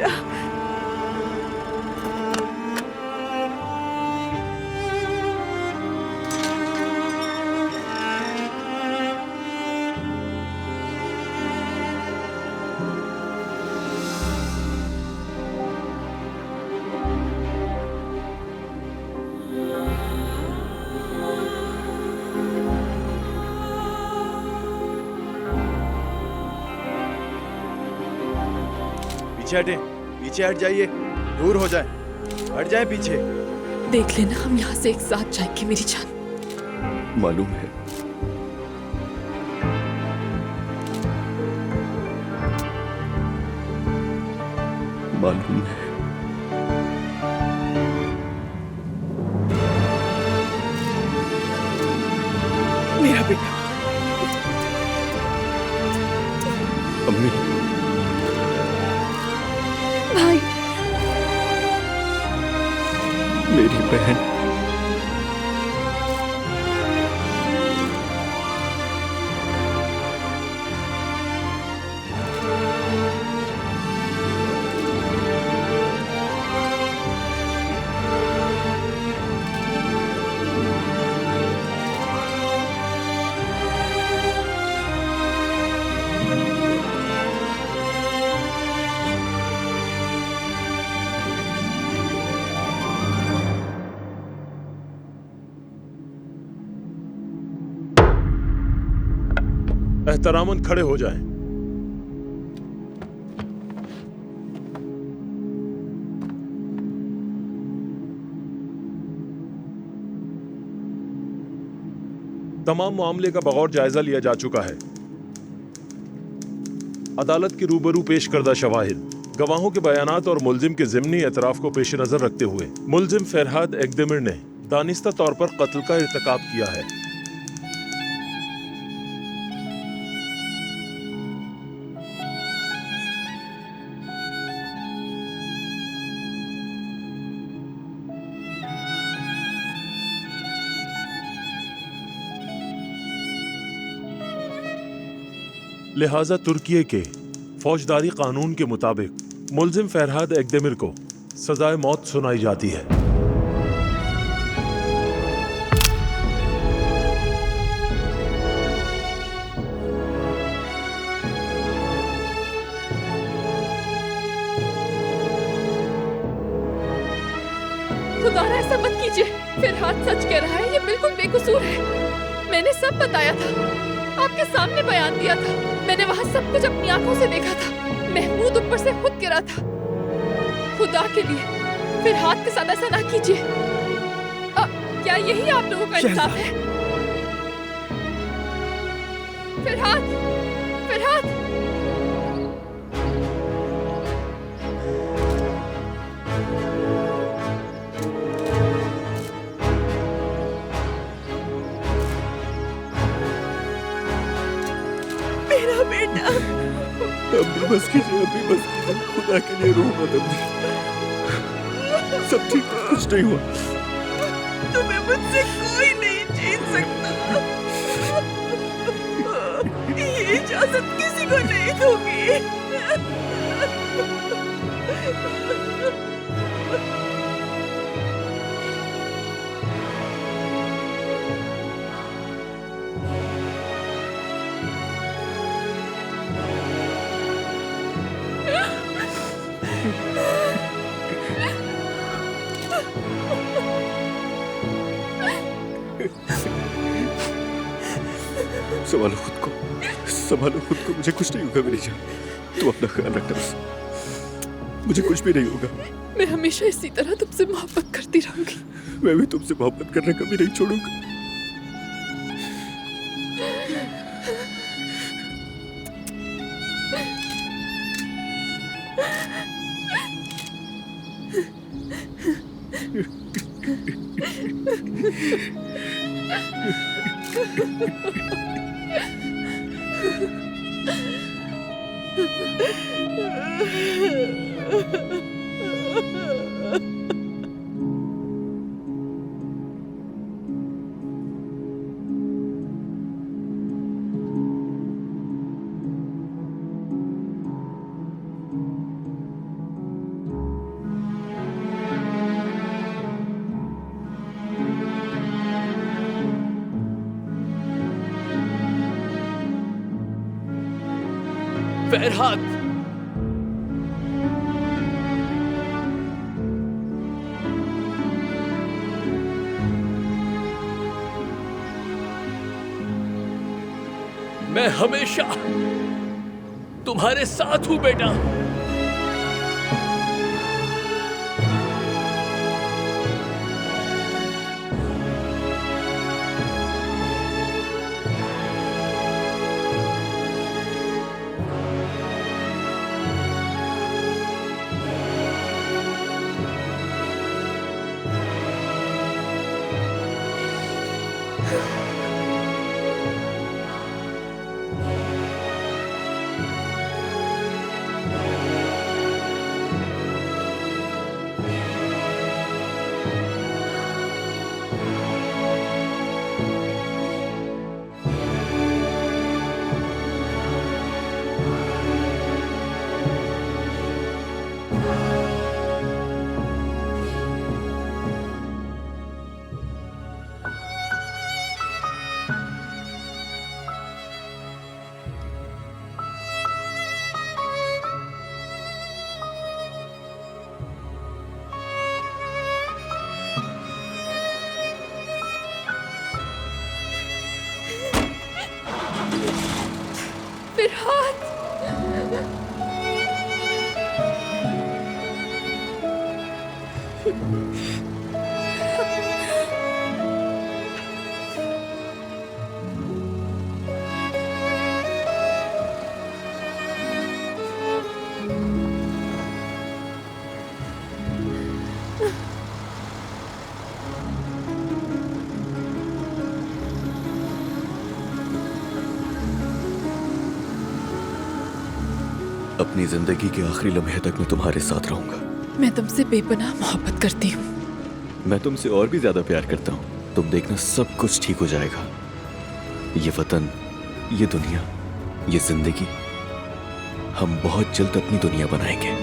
बेटा। पीछे हटे, पीछे हट जाइए, दूर हो जाए, हट जाए पीछे। देख लेना, हम यहाँ से एक साथ जाएंगे मेरी जान। मालूम है, मालूम है। मेरा बेटा। अम्मी, भाई। मेरी बहन। एहतरामन खड़े हो जाएं। तमाम मामले का बगौर जायजा लिया जा चुका है। अदालत की रूबरू पेश करदा शवाहिद, गवाहों के बयानात और मुल्जिम के ज़िमनी एतराफ को पेश नजर रखते हुए मुल्जिम फरहाद एकदेमिर ने दानिस्ता तौर पर कत्ल का इर्तिकाब किया है। लिहाजा तुर्की के फौजदारी कानून के मुताबिक मुल्जिम फरहाद एकदेमिर को सजाए मौत सुनाई जाती है। खुदा ना ऐसा मत कीजिए। फरहाद सच कह रहा है, ये बिल्कुल बेकसूर है। मैंने सब बताया था, आपके सामने बयान दिया था। मैंने वहाँ सब कुछ अपनी आंखों से देखा था। महमूद ऊपर से खुद गिरा था। खुदा के लिए फरहाद के साथ ऐसा ना कीजिए। क्या यही आप लोगों का इंसाफ है? फरहाद, फरहाद। मेरा बेटा। अम्मी बस कीजिए, अम्मी बस कीजिए, खुदा के लिए रो मत अम्मी। सब ठीक है, कुछ नहीं हुआ। तुम्हें मुझसे कोई नहीं छीन सकता। ये इजाजत किसी को नहीं दूंगी। संभालो खुद को, संभालो खुद को। मुझे कुछ नहीं होगा मेरी जान। तू अपना ख्याल रखना बस। मुझे कुछ भी नहीं होगा। मैं हमेशा इसी तरह तुमसे मोहब्बत करती रहूंगी। मैं भी तुमसे मोहब्बत करना कभी नहीं छोड़ूंगा। फरहाद, मैं हमेशा तुम्हारे साथ हूं बेटा। फिरहाद, अपनी जिंदगी के आखिरी लम्हे तक मैं तुम्हारे साथ रहूंगा। मैं तुमसे बेपनाह मोहब्बत करती हूँ। मैं तुमसे और भी ज्यादा प्यार करता हूँ। तुम देखना, सब कुछ ठीक हो जाएगा। ये वतन, ये दुनिया, ये जिंदगी, हम बहुत जल्द अपनी दुनिया बनाएंगे।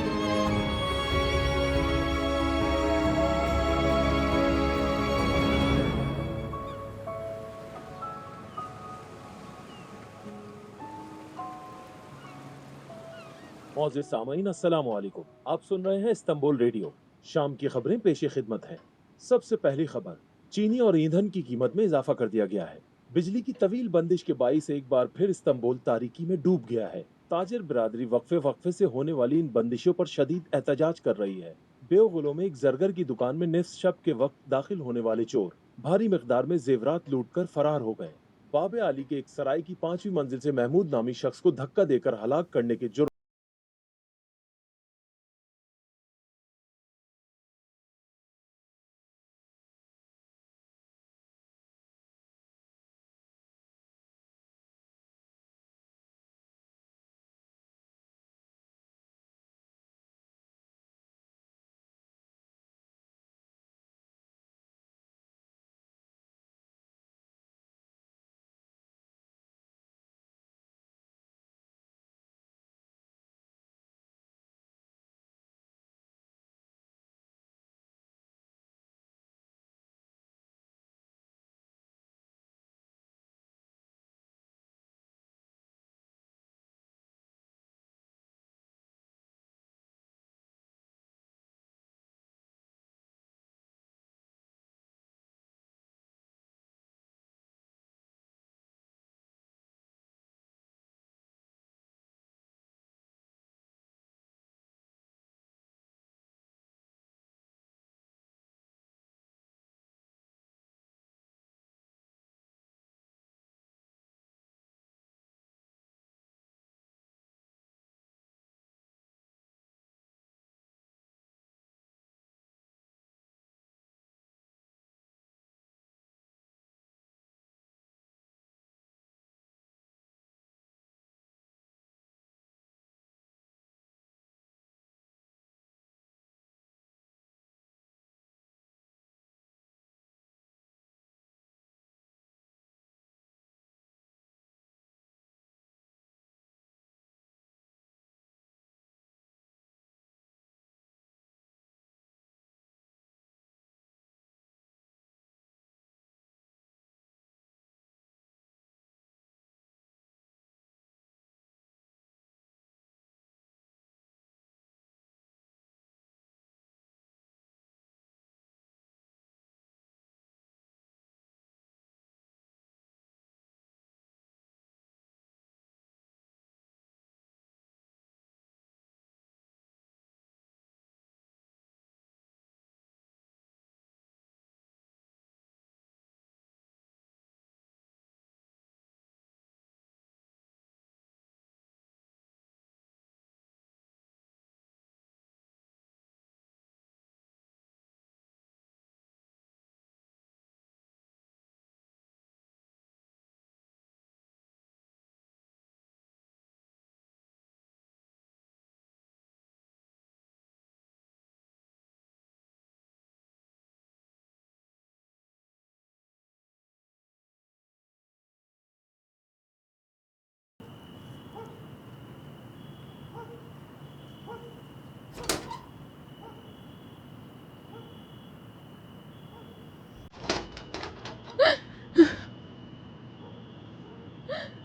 मौजूद सामाईन अस्सलाम वालेकुम। आप सुन रहे हैं इस्तांबुल रेडियो। शाम की खबरें पेश खिदमत हैं। सबसे पहली खबर, चीनी और ईंधन की कीमत में इजाफा कर दिया गया है। बिजली की तवील बंदिश के बाईस एक बार फिर इस्तांबुल तारीकी में डूब गया है। ताजिर बिरादरी वक्फे से होने वाली इन बंदिशों पर शदीद एहतजाज कर रही है। बेओगुलो में एक जरगर की दुकान में निफ्स शब के वक्त दाखिल होने वाले चोर भारी मिकदार में जेवरात लूटकर फरार हो गए। बाबे आली के एक सराय की 5वीं मंजिल से महमूद नामी शख्स को धक्का देकर हलाक करने के जुर्म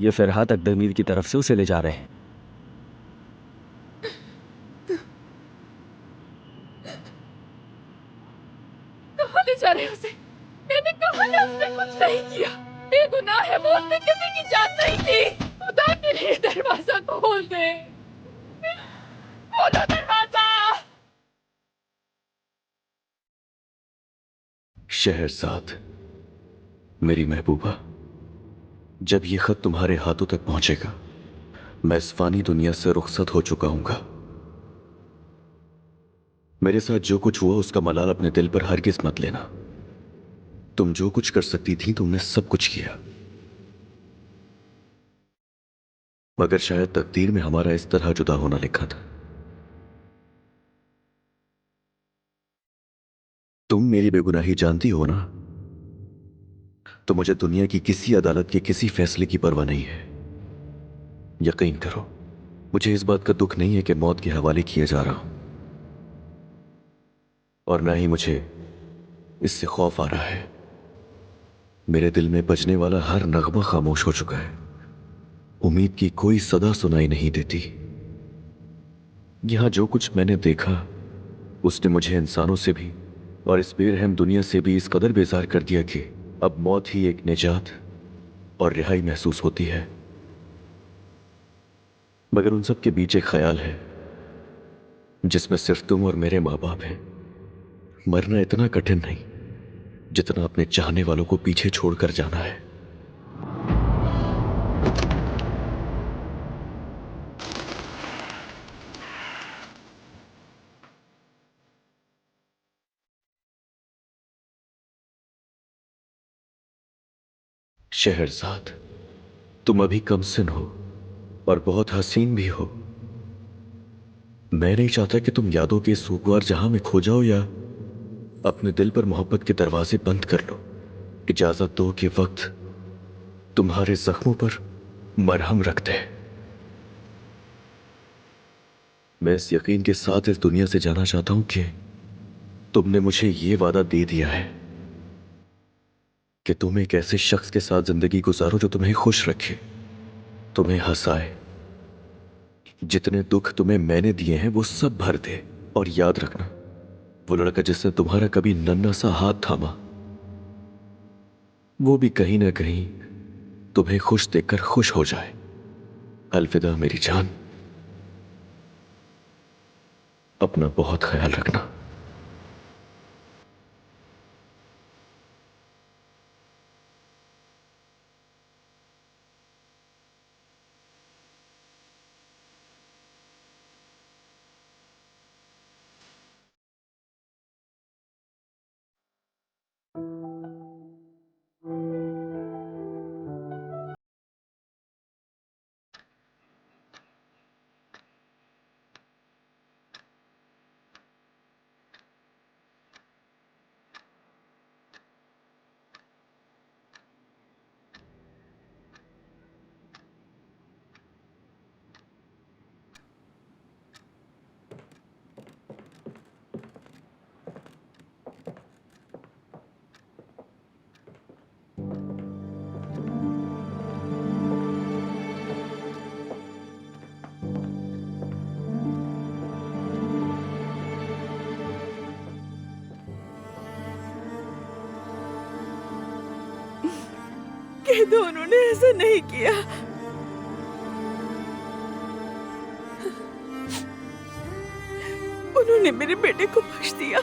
ये फरहाद अकदमीर की तरफ से उसे ले जा रहे हैं। कहाँ ले जा रहे हो उसे? मैंने कहा ना उसने कुछ नहीं किया। बेगुनाह है वो, उसने किसी की जान नहीं ली। खुदा के लिए दरवाजा खोल दे। खोलो दरवाजा। शहरजाद, मेरी महबूबा, जब ये खत तुम्हारे हाथों तक पहुंचेगा मैं इस फानी दुनिया से रुखसत हो चुका हूंगा। मेरे साथ जो कुछ हुआ उसका मलाल अपने दिल पर हरगिज मत लेना। तुम जो कुछ कर सकती थी तुमने सब कुछ किया, मगर शायद तकदीर में हमारा इस तरह जुदा होना लिखा था। तुम मेरी बेगुनाही जानती हो ना, तो मुझे दुनिया की किसी अदालत के किसी फैसले की परवाह नहीं है। यकीन करो, मुझे इस बात का दुख नहीं है कि मौत के हवाले किया जा रहा हूं, और ना ही मुझे इससे खौफ आ रहा है। मेरे दिल में बजने वाला हर नगमा खामोश हो चुका है। उम्मीद की कोई सदा सुनाई नहीं देती। यहां जो कुछ मैंने देखा उसने मुझे इंसानों से भी और इस बेरहम दुनिया से भी इस कदर बेजार कर दिया कि अब मौत ही एक निजात और रिहाई महसूस होती है। मगर उन सब के बीच एक ख्याल है जिसमें सिर्फ तुम और मेरे माँ बाप हैं। मरना इतना कठिन नहीं जितना अपने चाहने वालों को पीछे छोड़कर जाना है। शहरजाद, तुम अभी कमसिन हो और बहुत हसीन भी हो। मैं नहीं चाहता कि तुम यादों के सूगवार जहां में खो जाओ या अपने दिल पर मोहब्बत के दरवाजे बंद कर लो। इजाजत दो कि वक्त तुम्हारे जख्मों पर मरहम रखते हैं। मैं इस यकीन के साथ इस दुनिया से जाना चाहता हूं कि तुमने मुझे यह वादा दे दिया है कि तुम एक ऐसे शख्स के साथ जिंदगी गुजारो जो तुम्हें खुश रखे, तुम्हें हंसाए, जितने दुख तुम्हें मैंने दिए हैं वो सब भर दे। और याद रखना, वो लड़का जिसने तुम्हारा कभी नन्हा सा हाथ थामा, वो भी कहीं ना कहीं तुम्हें खुश देखकर खुश हो जाए। अलविदा मेरी जान, अपना बहुत ख्याल रखना। कि दोनों ने ऐसा नहीं किया। उन्होंने मेरे बेटे को बख्श दिया।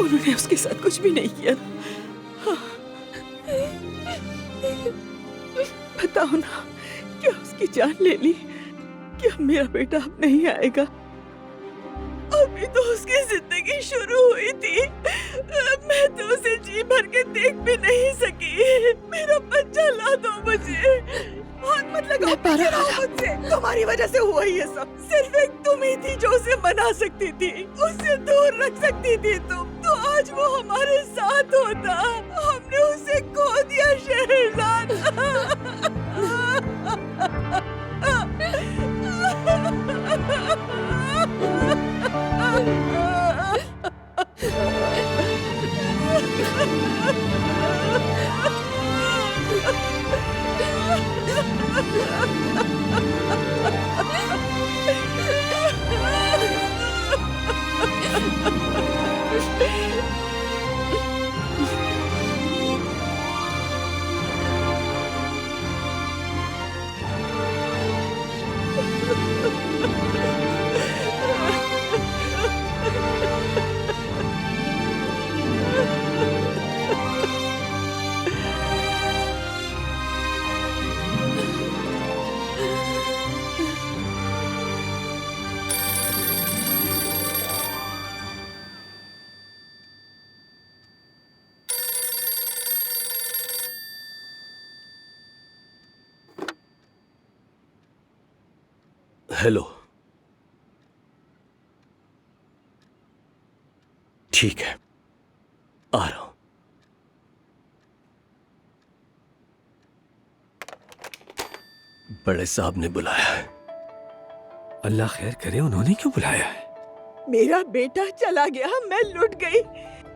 उन्होंने उसके साथ कुछ भी नहीं किया। हाँ। बताओ ना, क्या उसकी जान ले ली? क्या मेरा बेटा अब नहीं आएगा? अभी तो उसकी जिंदगी शुरू हुई थी। मैं तो उसे जी भर के देख भी नहीं सकी। मेरा बच्चा ला दो मुझे। हाथ मत लगाओ मुझसे। तुम्हारी वजह से हुआ ये सब। सिर्फ एक तुम ही थी जो उसे मना सकती थी, उससे दूर रख सकती थी तुम। तो आज वो हमारे साथ होता। हमने उसे खो दिया शहजाद। हेलो। ठीक है, आ रहा हूं। बड़े साहब ने बुलाया है। अल्लाह खैर करे, उन्होंने क्यों बुलाया है? मेरा बेटा चला गया, मैं लुट गई।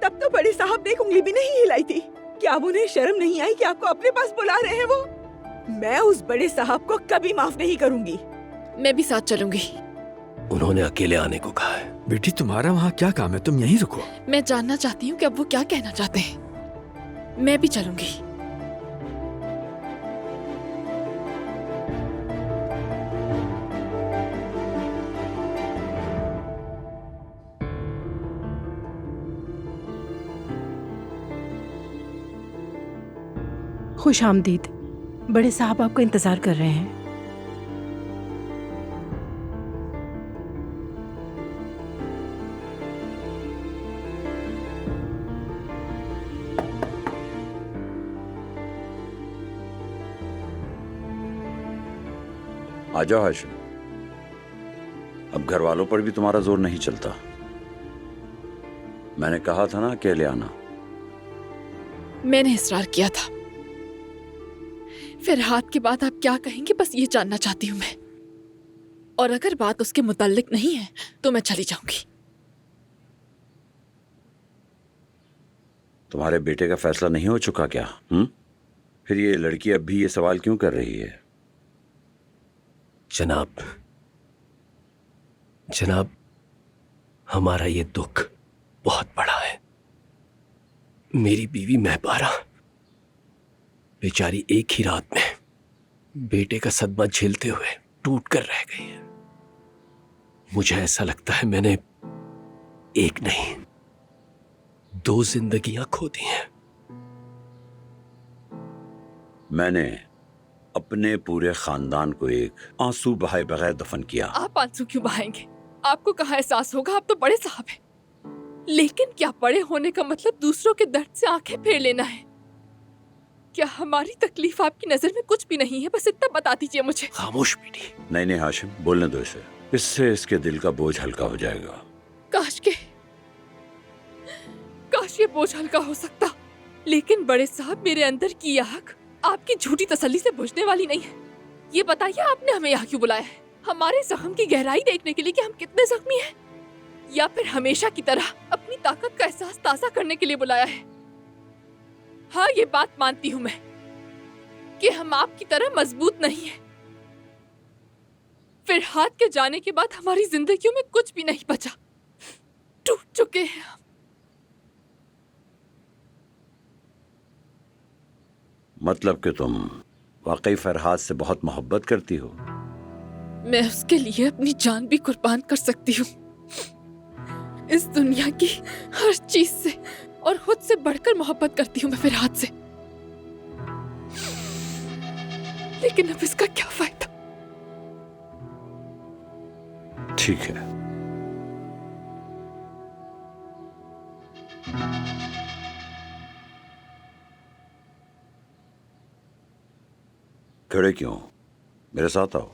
तब तो बड़े साहब ने एक उंगली भी नहीं हिलाई थी। क्या अब उन्हें शर्म नहीं आई कि आपको अपने पास बुला रहे हैं वो? मैं उस बड़े साहब को कभी माफ नहीं करूंगी। मैं भी साथ चलूंगी। उन्होंने अकेले आने को कहा है। बेटी तुम्हारा वहाँ क्या काम है? तुम यहीं रुको। मैं जानना चाहती हूँ कि अब वो क्या कहना चाहते हैं। मैं भी चलूंगी। खुश आमदीद। बड़े साहब आपका इंतजार कर रहे हैं। आ जाओ हाशिम। अब घर वालों पर भी तुम्हारा जोर नहीं चलता। मैंने कहा था ना अकेले आना। मैंने इसरार किया था। फिर हाथ के बाद आप क्या कहेंगे, बस ये जानना चाहती हूँ मैं। और अगर बात उसके मुताल्लिक नहीं है तो मैं चली जाऊंगी। तुम्हारे बेटे का फैसला नहीं हो चुका क्या? फिर ये लड़की अब भी ये सवाल क्यों कर रही है? जनाब, हमारा ये दुख बहुत बड़ा है। मेरी बीवी महबारा बेचारी एक ही रात में बेटे का सदमा झेलते हुए टूट कर रह गई है। मुझे ऐसा लगता है मैंने एक नहीं 2 जिंदगियां खो दी हैं। मैंने अपने पूरे खानदान को एक आंसू बहाए बगैर दफन किया। आप आंसू क्यों बहाएंगे? आपको कहाँ एहसास होगा? आप तो बड़े साहब हैं। लेकिन क्या बड़े होने का मतलब दूसरों के दर्द से आंखें फेर लेना है? क्या हमारी तकलीफ आपकी नजर में कुछ भी नहीं है? बस इतना बता दीजिए मुझे। खामोश बेटी। नहीं हाशिम, बोलने दो इसे। इससे इसके दिल का बोझ हल्का हो जाएगा। काश ये बोझ हल्का हो सकता। लेकिन बड़े साहब, मेरे अंदर की आग आपकी झूठी तसल्ली से बुझने वाली नहीं है। ये बताइए आपने हमें यहाँ क्यों बुलाया है? हमारे जख्म की गहराई देखने के लिए कि हम कितने जख्मी हैं, या फिर हमेशा की तरह अपनी ताकत का एहसास ताज़ा करने के लिए बुलाया है? हाँ, ये बात मानती हूँ मैं कि हम आपकी तरह मजबूत नहीं हैं। फिर हाथ के जाने के बाद हमारी जिंदगियों में कुछ भी नहीं बचा। टूट चुके हैं हम। मतलब कि तुम वाकई फरहाद से बहुत मोहब्बत करती हो? मैं उसके लिए अपनी जान भी कुर्बान कर सकती हूँ। इस दुनिया की हर चीज से और खुद से बढ़कर मोहब्बत करती हूँ मैं फरहाद से। लेकिन अब इसका क्या फायदा? ठीक है, खड़े क्यों? मेरे साथ आओ।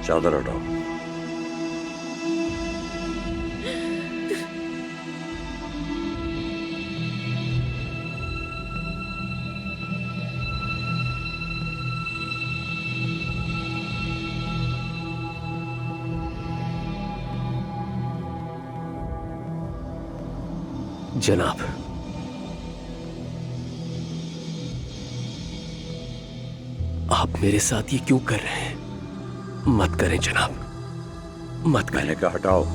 चादर हटाओ। जनाब, आप मेरे साथ ये क्यों कर रहे हैं? मत करें जनाब, मत करें। मैंने कहा हटाओ।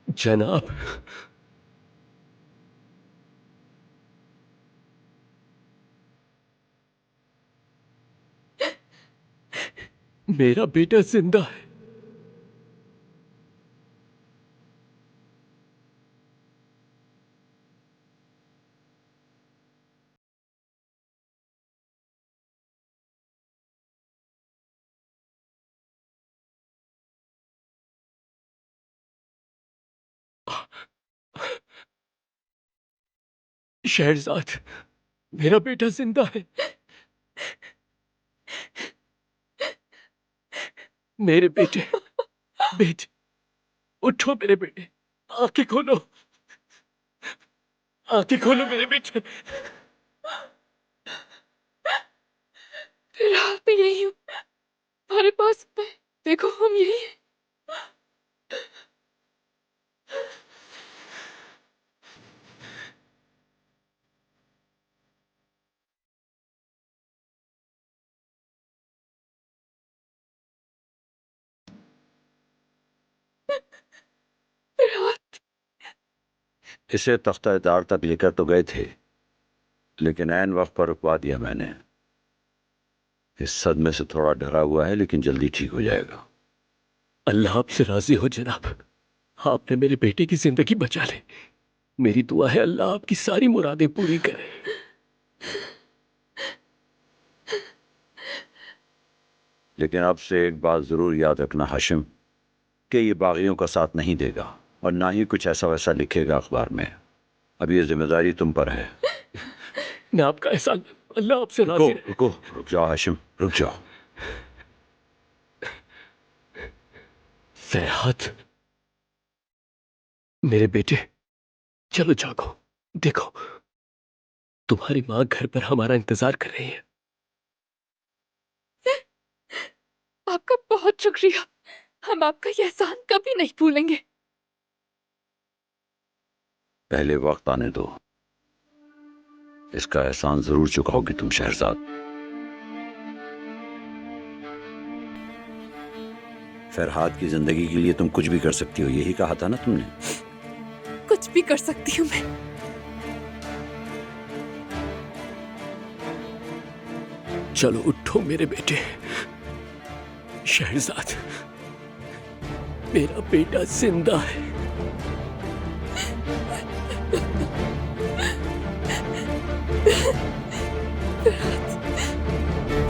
जनाब, मेरा बेटा जिंदा है। शहरजाद, मेरा बेटा जिंदा है। मेरे बेटे, बेटे, उठो मेरे बेटे, आंखें खोलो, आंखें खोलो मेरे बेटे। फिलहाल मैं यही हूँ, हमारे पास में देखो हम यही हैं। इसे तख्ता-ए-दार तक लेकर तो गए थे, लेकिन ऐन वक्त पर रुकवा दिया मैंने। इस सदमे से थोड़ा डरा हुआ है, लेकिन जल्दी ठीक हो जाएगा। अल्लाह आपसे राजी हो जनाब, आपने मेरे बेटे की जिंदगी बचा ली। मेरी दुआ है अल्लाह आपकी सारी मुरादें पूरी करे। लेकिन आपसे एक बात जरूर याद रखना हाशिम, कि ये बागियों का साथ नहीं देगा और ना ही कुछ ऐसा वैसा लिखेगा अखबार में। अब ये जिम्मेदारी तुम पर है। मैं आपका एहसान, अल्लाह आपसे राजी रहे। रुक जाओ हाशिम, रुक जाओ। फरहाद, मेरे बेटे, चलो जागो। देखो, तुम्हारी माँ घर पर हमारा इंतजार कर रही है। आपका बहुत शुक्रिया, हम आपका ये एहसान कभी नहीं भूलेंगे। पहले वक्त आने दो, इसका एहसान जरूर चुकाओगे तुम शहरजाद। फरहाद की जिंदगी के लिए तुम कुछ भी कर सकती हो, यही कहा था ना तुमने? कुछ भी कर सकती हूँ मैं। चलो उठो मेरे बेटे। शहरजाद, मेरा बेटा जिंदा है।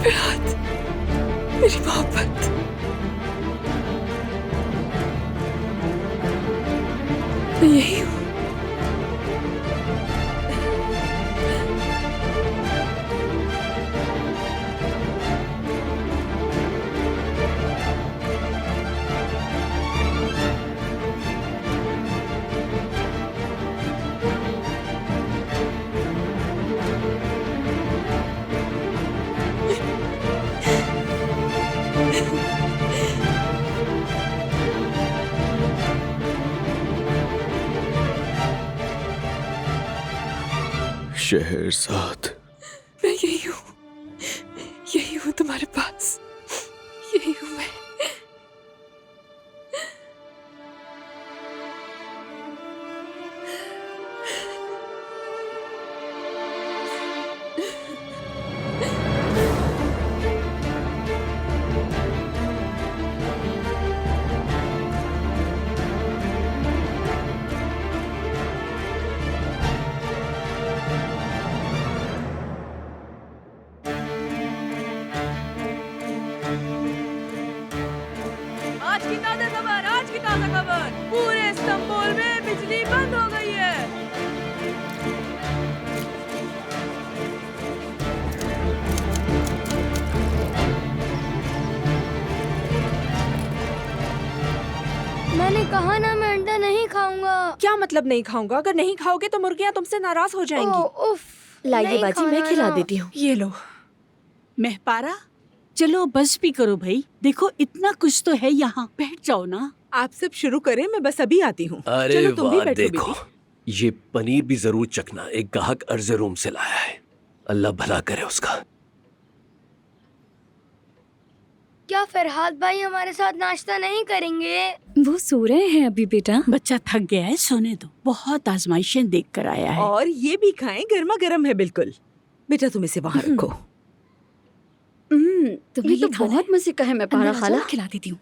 फरहाद, मेरी मोहब्बत, मैं यही हूँ। शहरजाद। मैं यही हूँ तुम्हारे पास, यही हूँ मैं। आज की ताजा खबर, पूरे इस्तांबुल में बिजली बंद हो गई है। मैंने कहा ना मैं अंडा नहीं खाऊंगा। क्या मतलब नहीं खाऊंगा? अगर नहीं खाओगे तो मुर्गियाँ तुमसे नाराज हो जाएंगी। उफ, लाइए बाजी, मैं खिला देती हूँ। ये लो। महपारा, चलो बस भी करो भाई, देखो इतना कुछ तो है यहाँ, बैठ जाओ ना। आप सब शुरू करें, मैं बस अभी आती हूँ। अरे चलो तुम भी वाह, बैठो देखो बेटी। ये पनीर भी जरूर चखना, एक ग्राहक अर्जे रूम से लाया है, अल्लाह भला करे उसका। क्या फरहाद भाई हमारे साथ नाश्ता नहीं करेंगे? वो सो रहे हैं अभी बेटा, बच्चा थक गया है, सोने दो, बहुत आजमाइशें देख कर आया है। और ये भी खाएं, गर्मा गर्म है बिल्कुल। बेटा तुम इसे वहाँ रखो। तुम्हें ये तो खाना बहुत मजे का है। मैं पारा खाला खिला देती हूँ।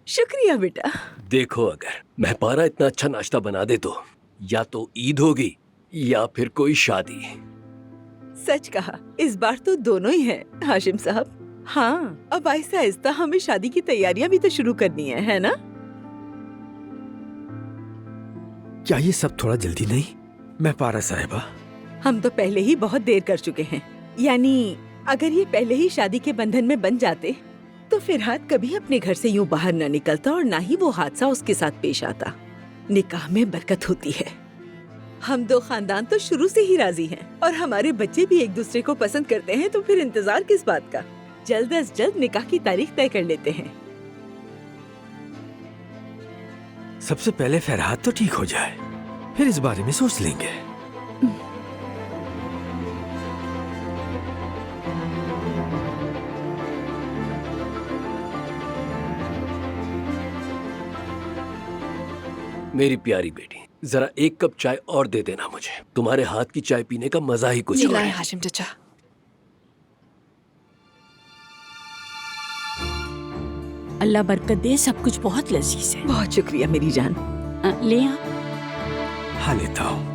शुक्रिया बेटा। देखो अगर महपारा इतना अच्छा नाश्ता बना दे तो या तो ईद होगी या फिर कोई शादी। सच कहा, इस बार तो दोनों ही है हाशिम साहब। हाँ, अब आहिस्ता आहिस्ता हमें शादी की तैयारियां भी तो शुरू करनी है ना? क्या ये सब थोड़ा जल्दी नहीं? महपारा साहिबा, हम तो पहले ही बहुत देर कर चुके हैं। यानी अगर ये पहले ही शादी के बंधन में बन जाते तो फिरहाद कभी अपने घर से यूं बाहर न निकलता और ना ही वो हादसा उसके साथ पेश आता। निकाह में बरकत होती है। हम दो खानदान तो शुरू से ही राजी हैं और हमारे बच्चे भी एक दूसरे को पसंद करते हैं, तो फिर इंतजार किस बात का? जल्द अज जल्द निकाह की तारीख तय कर लेते हैं। सबसे पहले फरहाद तो ठीक हो जाए, फिर इस बारे में सोच लेंगे। मेरी प्यारी बेटी, जरा एक कप चाय और दे देना मुझे, तुम्हारे हाथ की चाय पीने का मजा ही कुछ और लाए है। हाशिम चचा। अल्लाह बरकत दे, सब कुछ बहुत लजीज है। बहुत शुक्रिया मेरी जान। ले आ। हाँ लेता हूँ।